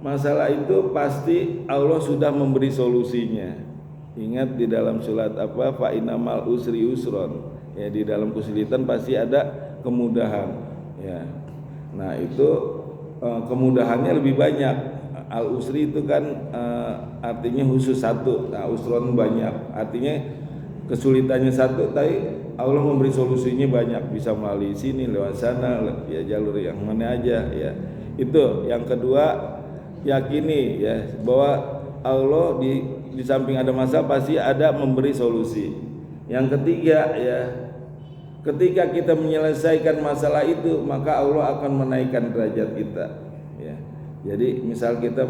[SPEAKER 1] masalah itu pasti Allah sudah memberi solusinya. Ingat di dalam surat apa? Fa innamal usri usron. Ya, di dalam kesulitan pasti ada kemudahan. Ya. Nah, itu kemudahannya lebih banyak. Al usri itu kan artinya khusus satu. Nah, usron banyak. Artinya kesulitannya satu, tapi Allah memberi solusinya banyak, bisa melalui sini, lewat sana, ya jalur yang mana aja, ya. Itu yang kedua, yakini, ya, bahwa Allah di samping ada masalah pasti ada memberi solusi. Yang ketiga, ya, ketika kita menyelesaikan masalah itu, maka Allah akan menaikkan derajat kita, ya. Jadi misal kita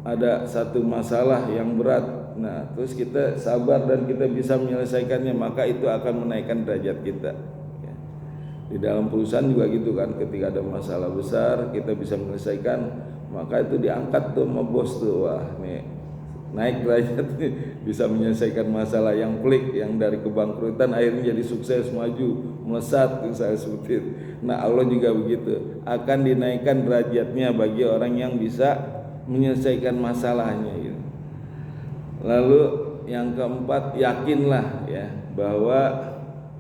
[SPEAKER 1] ada satu masalah yang berat, nah terus kita sabar dan kita bisa menyelesaikannya, maka itu akan menaikkan derajat kita, ya. Di dalam perusahaan juga gitu kan, ketika ada masalah besar kita bisa menyelesaikan, maka itu diangkat tuh sama bos tuh, wah nih naik derajat nih, bisa menyelesaikan masalah yang pelik, yang dari kebangkrutan akhirnya jadi sukses, maju, melesat, misalnya seperti itu. Nah Allah juga begitu, akan dinaikkan derajatnya bagi orang yang bisa menyelesaikan masalahnya, gitu. Lalu yang keempat, yakinlah, ya, bahwa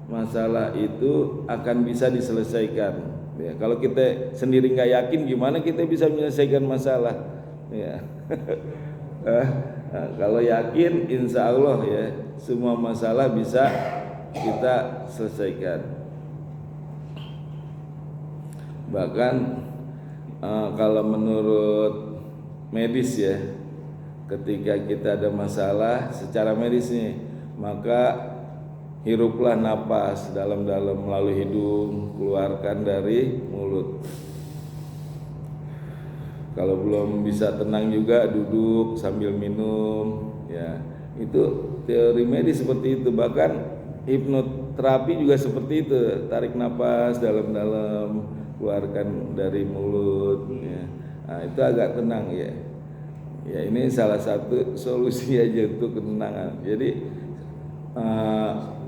[SPEAKER 1] masalah itu akan bisa diselesaikan, ya. Kalau kita sendiri nggak yakin, gimana kita bisa menyelesaikan masalah, ya. Nah, kalau yakin, insya Allah, ya, semua masalah bisa kita selesaikan. Bahkan kalau menurut medis, ya, ketika kita ada masalah secara medis nih, maka hiruplah napas dalam-dalam melalui hidung, keluarkan dari mulut. Kalau belum bisa tenang juga duduk sambil minum, ya. Itu teori medis seperti itu. Bahkan hipnoterapi juga seperti itu, tarik napas dalam-dalam, keluarkan dari mulut, ya. Nah, itu agak tenang, ya. Ya, ini salah satu solusi aja untuk ketenangan. Jadi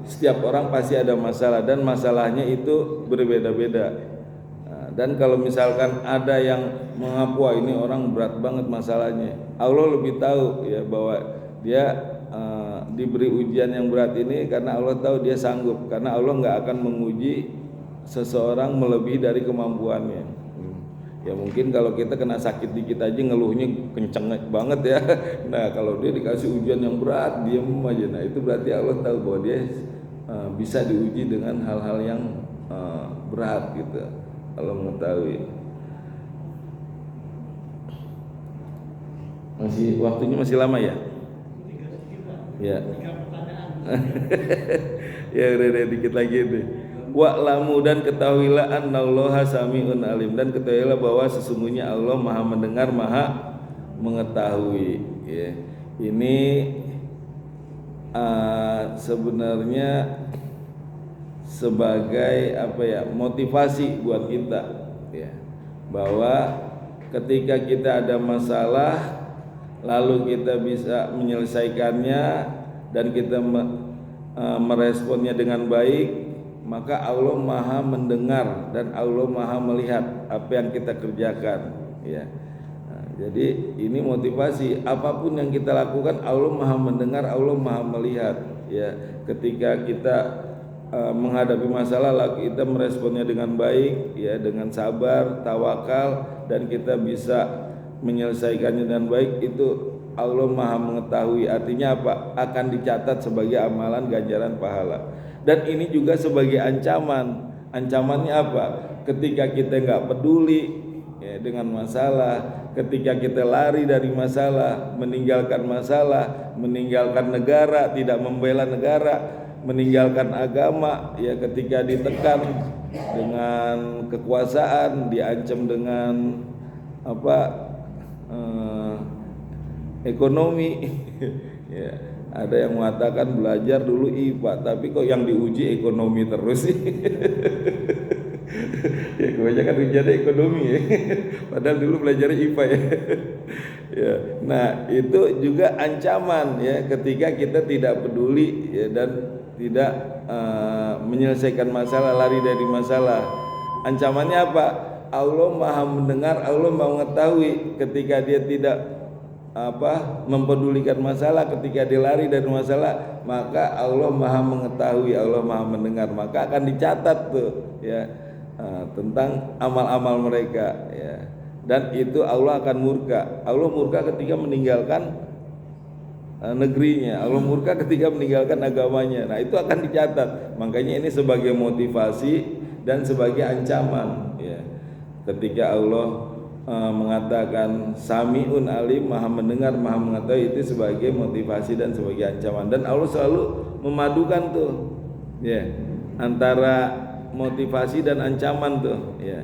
[SPEAKER 1] setiap orang pasti ada masalah dan masalahnya itu berbeda-beda. Dan kalau misalkan ada yang mengaku ini orang berat banget masalahnya, Allah lebih tahu, ya, bahwa dia diberi ujian yang berat ini karena Allah tahu dia sanggup, karena Allah nggak akan menguji seseorang melebihi dari kemampuannya. Ya mungkin kalau kita kena sakit dikit aja ngeluhnya kenceng banget, ya. Nah kalau dia dikasih ujian yang berat, diem aja, nah itu berarti Allah tahu bahwa dia bisa diuji dengan hal-hal yang berat, gitu. Allah mengetahui. Waktunya masih lama, ya? Ya. Ya udah dikit lagi deh. Wa'lamu, dan ketahuilah annallaha sami'un alim, dan ketahuilah bahwa sesungguhnya Allah Maha mendengar, Maha mengetahui, ya. Ini sebenarnya sebagai apa, ya, motivasi buat kita, ya, bahwa ketika kita ada masalah lalu kita bisa menyelesaikannya dan kita meresponnya dengan baik, maka Allah Maha mendengar dan Allah Maha melihat apa yang kita kerjakan, ya. Nah, jadi ini motivasi, apapun yang kita lakukan Allah Maha mendengar, Allah Maha melihat, ya. Ketika kita menghadapi masalah, kita meresponnya dengan baik, ya, dengan sabar, tawakal, dan kita bisa menyelesaikannya dengan baik, itu Allah Maha mengetahui. Artinya apa? Akan dicatat sebagai amalan ganjaran pahala. Dan ini juga sebagai ancaman. Ancamannya apa? Ketika kita nggak peduli ya, dengan masalah, ketika kita lari dari masalah, meninggalkan negara, tidak membela negara, meninggalkan agama, ya ketika ditekan dengan kekuasaan, diancam dengan ekonomi. Ya, ada yang mengatakan belajar dulu IPA, tapi kok yang diuji ekonomi terus sih. Ya kebanyakan ujiannya ekonomi ya. Padahal dulu belajar IPA ya. Ya, nah itu juga ancaman ya ketika kita tidak peduli ya, dan tidak menyelesaikan masalah, lari dari masalah. Ancamannya apa? Allah Maha mendengar, Allah Maha mengetahui. Ketika dia tidak mempedulikan masalah, ketika dia lari dari masalah, maka Allah Maha mengetahui, Allah Maha mendengar, maka akan dicatat tuh ya tentang amal-amal mereka ya. Dan itu Allah akan murka. Allah murka ketika meninggalkan negerinya, Allah murka ketika meninggalkan agamanya. Nah itu akan dicatat. Makanya ini sebagai motivasi dan sebagai ancaman ya. Ketika Allah mengatakan Sami'un Alim, Maha mendengar, Maha mengetahui, itu sebagai motivasi dan sebagai ancaman. Dan Allah selalu memadukan tuh ya antara motivasi dan ancaman tuh ya.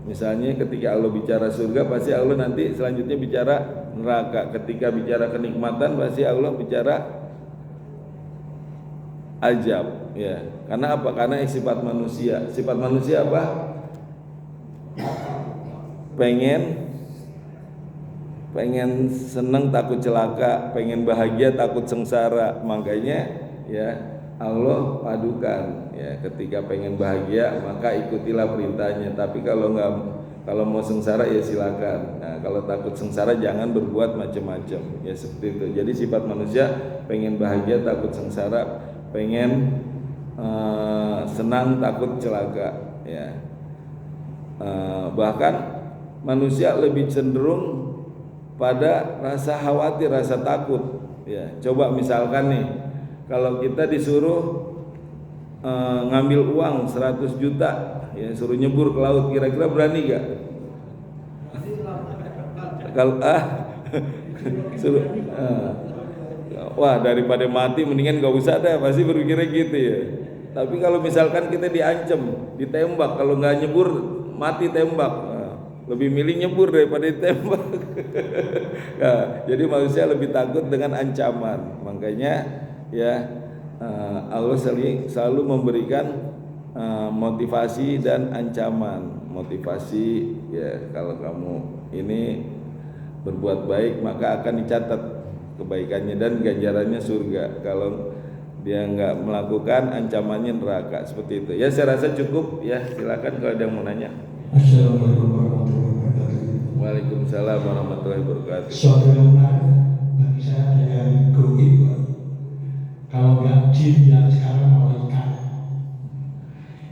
[SPEAKER 1] Misalnya ketika Allah bicara surga, pasti Allah nanti selanjutnya bicara neraka. Ketika bicara kenikmatan, pasti Allah bicara azab ya. Karena apa? Karena sifat manusia. Sifat manusia apa? pengen seneng takut celaka, pengen bahagia takut sengsara. Makanya ya Allah padukan ya, ketika pengen bahagia maka ikutilah perintahnya, tapi kalau mau sengsara ya silakan. Nah, kalau takut sengsara jangan berbuat macam-macam ya, seperti itu. Jadi sifat manusia pengen bahagia takut sengsara, pengen senang takut celaka ya. Bahkan manusia lebih cenderung pada rasa khawatir, rasa takut ya. Coba misalkan nih, kalau kita disuruh ngambil uang 100 juta ya, suruh nyebur ke laut, kira-kira berani gak? Kalau suruh wah daripada mati mendingan gak usah dah, pasti berpikirnya gitu ya. Tapi kalau misalkan kita diancam, ditembak, kalau nggak nyebur mati tembak, lebih milih nyebur daripada ditembak. Nah, jadi manusia lebih takut dengan ancaman. Makanya ya Allah selalu memberikan motivasi dan ancaman. Motivasi ya, kalau kamu ini berbuat baik maka akan dicatat kebaikannya dan ganjarannya surga. Kalau dia nggak melakukan, ancamannya neraka. Seperti itu ya. Saya rasa cukup ya. Silakan kalau ada yang mau nanya.
[SPEAKER 3] Assalamualaikum warahmatullahi wabarakatuh.
[SPEAKER 1] Waalaikumsalam warahmatullahi wabarakatuh.
[SPEAKER 3] Suatu yang menarik bagi saya dengan goib, kalau nggak jin yang sekarang malaikat.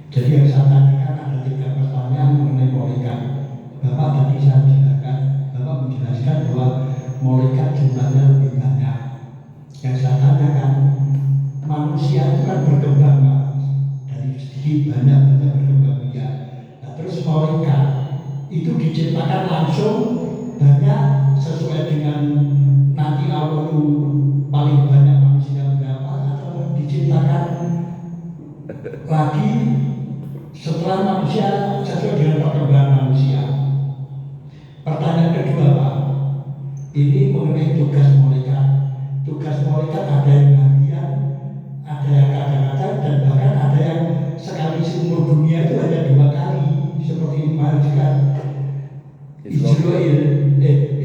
[SPEAKER 3] Jadi yang saya tanyakan ada 3 pertanyaan mengenai malaikat. Bapak tadi saya jelaskan, Bapak menjelaskan bahwa malaikat jumlahnya lebih banyak. Yang saya tanyakan, manusia itu kan berkembang dari sedikit banyak berkembang ya. Nah, terus malaikat itu diciptakan langsung banyak sesuai dengan nanti Allah itu paling banyak manusia berapa, atau diciptakan lagi setelah manusia sesuai dengan perkembangan manusia. Pertanyaan kedua Pak, ini mengenai tugas malaikat. Tugas malaikat ada yang harian, ada yang kadang-kadang, dan bahkan ada yang sekali seumur dunia itu hanya 2 kali, seperti malaikat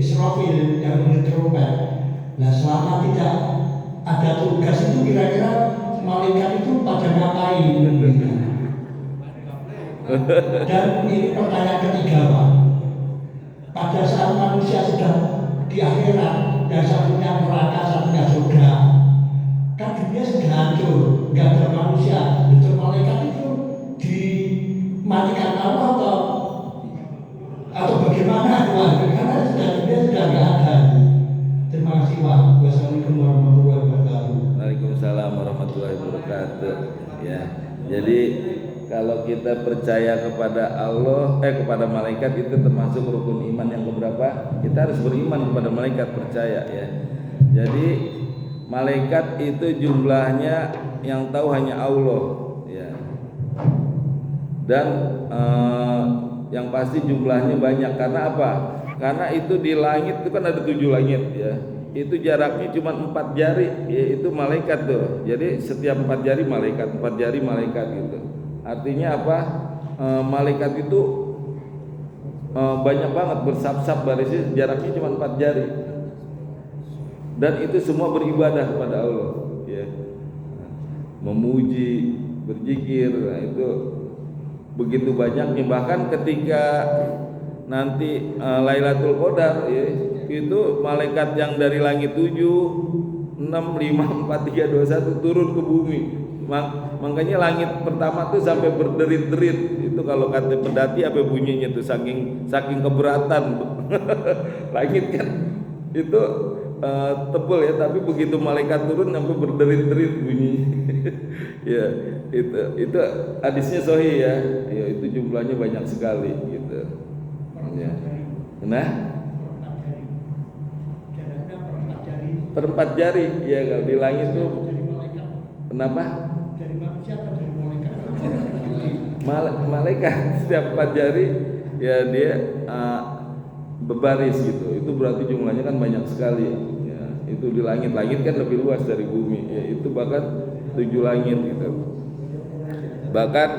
[SPEAKER 3] Israfil yang menurut trompet. Nah, selama tidak ada tugas itu, kira-kira malaikat itu pada ngapain? Dan ini pertanyaan ketiga Pak, pada saat manusia sudah di akhirat, yang satunya neraka, satunya surga, kan dunia sudah hancur, nggak ada manusia. Itu malaikat itu dimatikan Allah atau bagaimana? Karena sudah dunia sudah nggak ada. Terima kasih Pak.
[SPEAKER 1] wabarakatuh. Ya. Jadi kalau kita percaya kepada Allah, kepada malaikat itu termasuk rukun iman yang keberapa? Kita harus beriman kepada malaikat, percaya ya. Jadi malaikat itu jumlahnya yang tahu hanya Allah ya. Dan yang pasti jumlahnya banyak. Karena apa? Karena itu di langit itu kan ada 7 langit ya. Itu jaraknya cuma 4 jari ya, itu malaikat tuh. Jadi setiap 4 jari malaikat, 4 jari malaikat gitu. Artinya apa? Malaikat itu banyak banget bersab-sab barisnya, jaraknya cuma 4 jari. Dan itu semua beribadah kepada Allah ya. Memuji, berzikir, nah itu begitu banyaknya. Bahkan ketika nanti Lailatul Qadar ya, itu malaikat yang dari langit 7, 6, 5, 4, 3, 2, 1 turun ke bumi. Makanya langit pertama tuh sampai berderit-derit. Itu kalau kata pendaki apa bunyinya tuh, saking keberatan. Langit kan itu tebal ya, tapi begitu malaikat turun sampai berderit-derit bunyinya. Ya, itu hadisnya sahih ya. Ya, itu jumlahnya banyak sekali gitu. Ya. Nah, per 4 jari ya kalau di langit tuh. Kenapa?
[SPEAKER 3] Dari manusia atau dari malaikat?
[SPEAKER 1] Malaikat setiap 4 jari ya dia berbaris gitu. Itu berarti jumlahnya kan banyak sekali ya. Itu di langit kan lebih luas dari bumi ya. Itu bahkan 7 langit gitu. Bahkan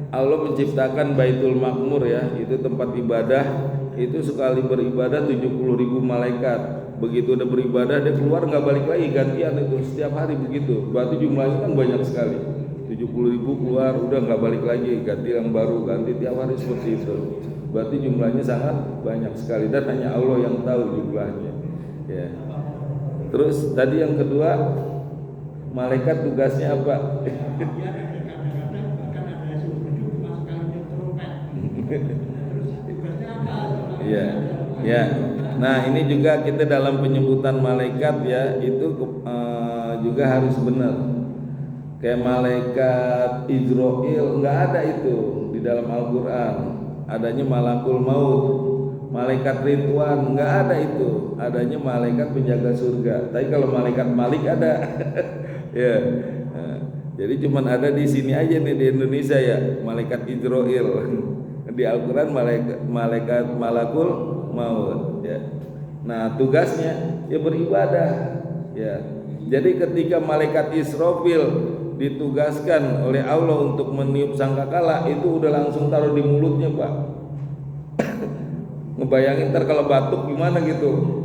[SPEAKER 1] Allah menciptakan Baitul Makmur ya, itu tempat ibadah. Itu sekali beribadah 70.000 malaikat. Begitu udah beribadah dia keluar nggak balik lagi, gantian itu setiap hari begitu. Berarti jumlahnya kan banyak sekali. 70.000 keluar udah nggak balik lagi, ganti yang baru, ganti tiap hari seperti itu. Berarti jumlahnya sangat banyak sekali dan hanya Allah yang tahu jumlahnya. Ya. Terus tadi yang kedua, malaikat tugasnya apa? Iya, ya. Nah ini juga kita dalam penyebutan malaikat ya itu juga harus benar. Kayak malaikat Israil nggak ada itu di dalam Al-Quran. Adanya malakul maut. Malaikat Ridwan nggak ada itu. Adanya malaikat penjaga surga. Tapi kalau malaikat Malik ada. Ya. Nah, jadi cuman ada di sini aja nih di Indonesia ya malaikat Israil. Di Al-Quran malaikat malakul maut ya. Nah tugasnya ya beribadah ya. Jadi ketika malaikat Israfil ditugaskan oleh Allah untuk meniup sangkakala, itu udah langsung taruh di mulutnya Pak. Ngebayangin ntar kalau batuk gimana gitu.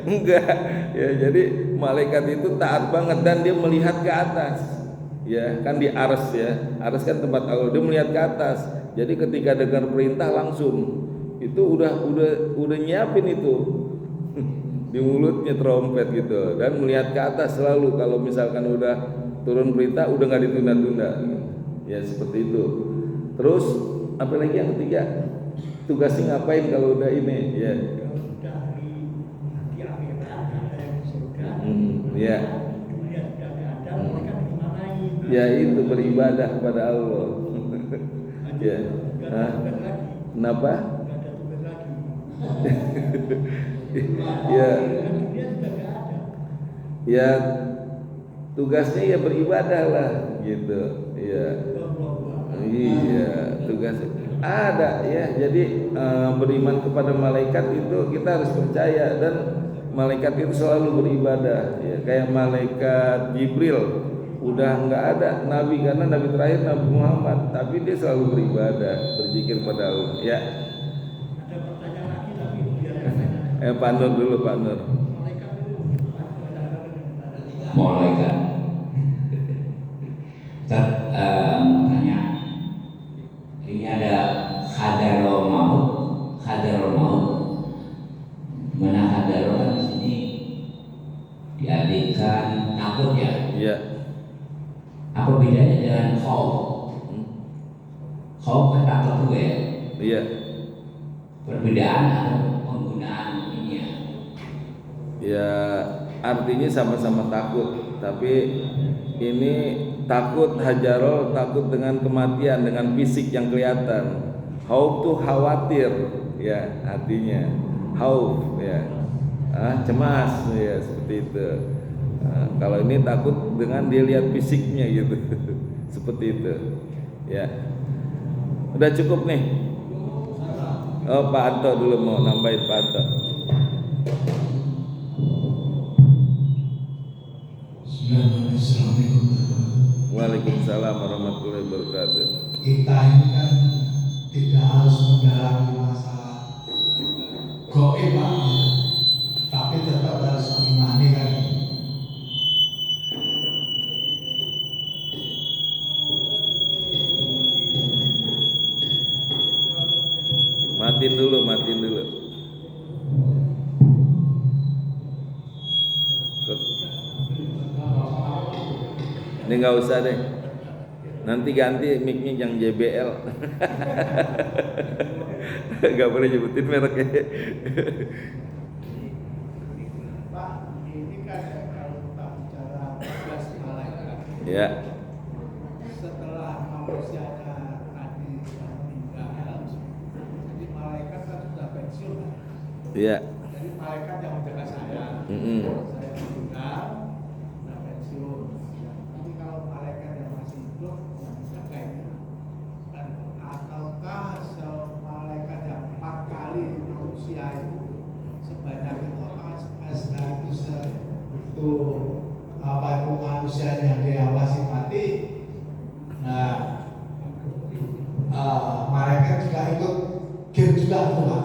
[SPEAKER 1] Enggak ya. Jadi malaikat itu taat banget dan dia melihat ke atas ya, kan di ars ya. Ars kan tempat Allah, dia melihat ke atas. Jadi ketika dengar perintah langsung itu udah nyiapin itu di mulutnya trompet gitu, dan melihat ke atas selalu. Kalau misalkan udah turun perintah udah nggak ditunda-tunda ya, seperti itu. Terus apa lagi yang ketiga, tugasnya ngapain kalau udah ini ya? Ya. Ya itu beribadah kepada Allah. Ya. Kenapa? Ya tugasnya ya beribadah lah gitu ya. Iya tugas ada ya. Jadi beriman kepada malaikat itu kita harus percaya, dan malaikat itu selalu beribadah ya. Kayak malaikat Jibril udah nggak ada nabi, karena nabi terakhir Nabi Muhammad, tapi dia selalu beribadah, berzikir pada Allah ya. Pak Nur dulu, Pak Nur.
[SPEAKER 2] Malaikat. Tanya, ini ada hadarul maut. Mana hadarul kan di sini dialihkan takut ya?
[SPEAKER 1] Iya.
[SPEAKER 2] Apa bedanya dengan khauf? Khauf kan takut juga ya?
[SPEAKER 1] Iya.
[SPEAKER 2] Perbedaan atau penggunaan ini ya?
[SPEAKER 1] Ya artinya sama-sama takut, tapi ini takut hajarol, takut dengan kematian, dengan fisik yang kelihatan. Khauf tuh khawatir, ya artinya khauf, ya cemas, ya seperti itu. Kalau ini takut dengan dilihat fisiknya gitu, seperti itu, ya. Udah cukup nih. Oh, Pak Anto dulu mau nambahin, Pak Anto.
[SPEAKER 3] Assalamualaikum.
[SPEAKER 1] Waalaikumsalam warahmatullahi wabarakatuh.
[SPEAKER 3] Kita ini kan tidak harus mendalami masalah goib Pak, tapi tetap harus mengimani kan.
[SPEAKER 1] Matiin dulu. Ini nggak usah deh. Nanti ganti mic-nya yang JBL. Nggak boleh nyebutin mereknya.
[SPEAKER 4] Pak, ini kan kalau kita bicara tugas malaikat,
[SPEAKER 1] Ya,
[SPEAKER 4] setelah manusianya tadi sudah meninggal, jadi malaikat kan sudah pensiun.
[SPEAKER 1] ya.
[SPEAKER 4] Jadi malaikat yang menjaga saya,
[SPEAKER 1] Mm-mm.
[SPEAKER 4] saya meninggal, sudah pensiun. Jadi kalau malaikat yang masih hidup, yang menjaga ini, dan ataukah malaikat yang 4 kali manusia itu sebanyak itu apakah itu apa itu manusia yang diawasi mati, nah malaikat juga ikut game juga tuh Pak.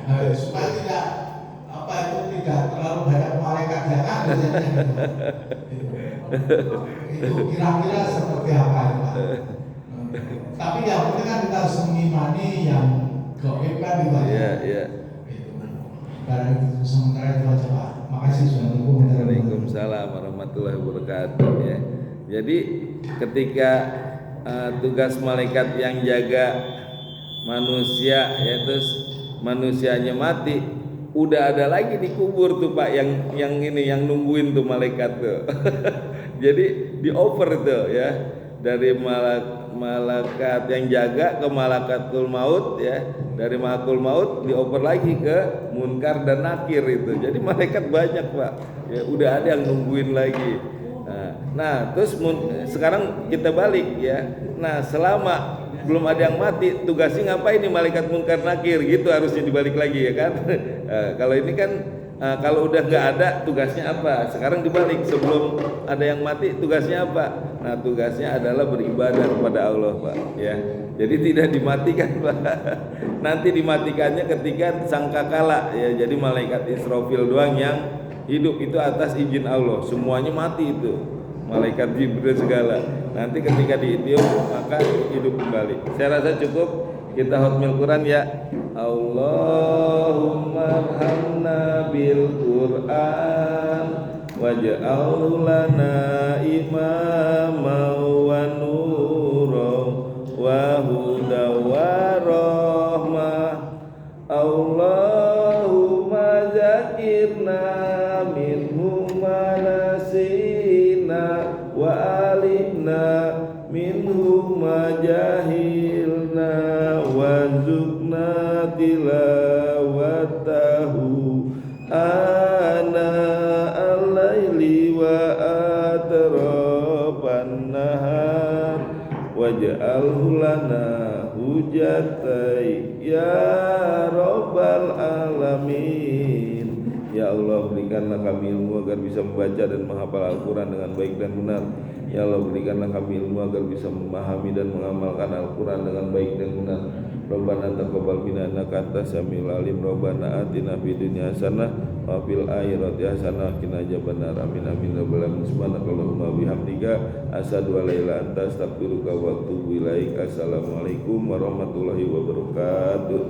[SPEAKER 4] Nah, supaya tidak apa itu tidak terlalu banyak malaikat yang ada itu kira-kira seperti apa itu Pak? Tapi yang penting kan kita harus mengimani yang gaib kan itu Pak.
[SPEAKER 1] Iya.
[SPEAKER 3] Barang itu sementara itu aja Pak. Makasih Assalamualaikum.
[SPEAKER 1] Waalaikumsalam warahmatullahi wabarakatuh, ya. Jadi ketika tugas malaikat yang jaga manusia, yaitu manusianya mati, udah ada lagi di kubur tuh Pak yang ini yang nungguin tuh malaikat tuh. Jadi dioper tuh ya, dari malaikat yang jaga ke malaikatul maut, ya, dari malakul maut dioper lagi ke munkar dan nakir itu. Jadi malaikat banyak Pak, ya udah ada yang nungguin lagi. Nah terus sekarang kita balik ya. Nah selama belum ada yang mati, tugasnya ngapain nih malaikat munkar nakir gitu, harusnya dibalik lagi ya kan. Kalau ini kan kalau udah nggak ada, tugasnya apa? Sekarang dibalik, sebelum ada yang mati tugasnya apa? Nah tugasnya adalah beribadah kepada Allah Pak, ya. Jadi tidak dimatikan Pak. Nanti dimatikannya ketika sangkakala, ya. Jadi malaikat Israfil doang yang hidup itu atas izin Allah, semuanya mati itu, malaikat Jibril segala. Nanti ketika ditiup maka hidup kembali. Saya rasa cukup, kita hotmil Quran ya. Allahumma arhamna bil Quran waj'alhu lana imama wa nura wa huda wa rahmah. Allahumma zakirna minhu ma nasina wa alimna minhu ma jahilna warzuqna tilawatahu ana al-laili wa atrafan nahar waj'alhu lana hujatai ya rabbal alamin. Ya Allah, berikanlah kami ilmu agar bisa membaca dan menghafal Al-Quran dengan baik dan benar. Ya Allah, berikanlah kami ilmu agar bisa memahami dan mengamalkan Al-Quran dengan baik dan benar. Rabbana taqabbal minna innaka antas samiul alim. Rabbana atina fid dunya hasanah wa fil akhirati hasanah wa qina adzabannar. Amin amin ya rabbal alamin. Subhanakallahumma bihamdika asyhadu an la ilaha illa anta astaghfiruka wa atubu ilaik. Assalamualaikum warahmatullahi wabarakatuh.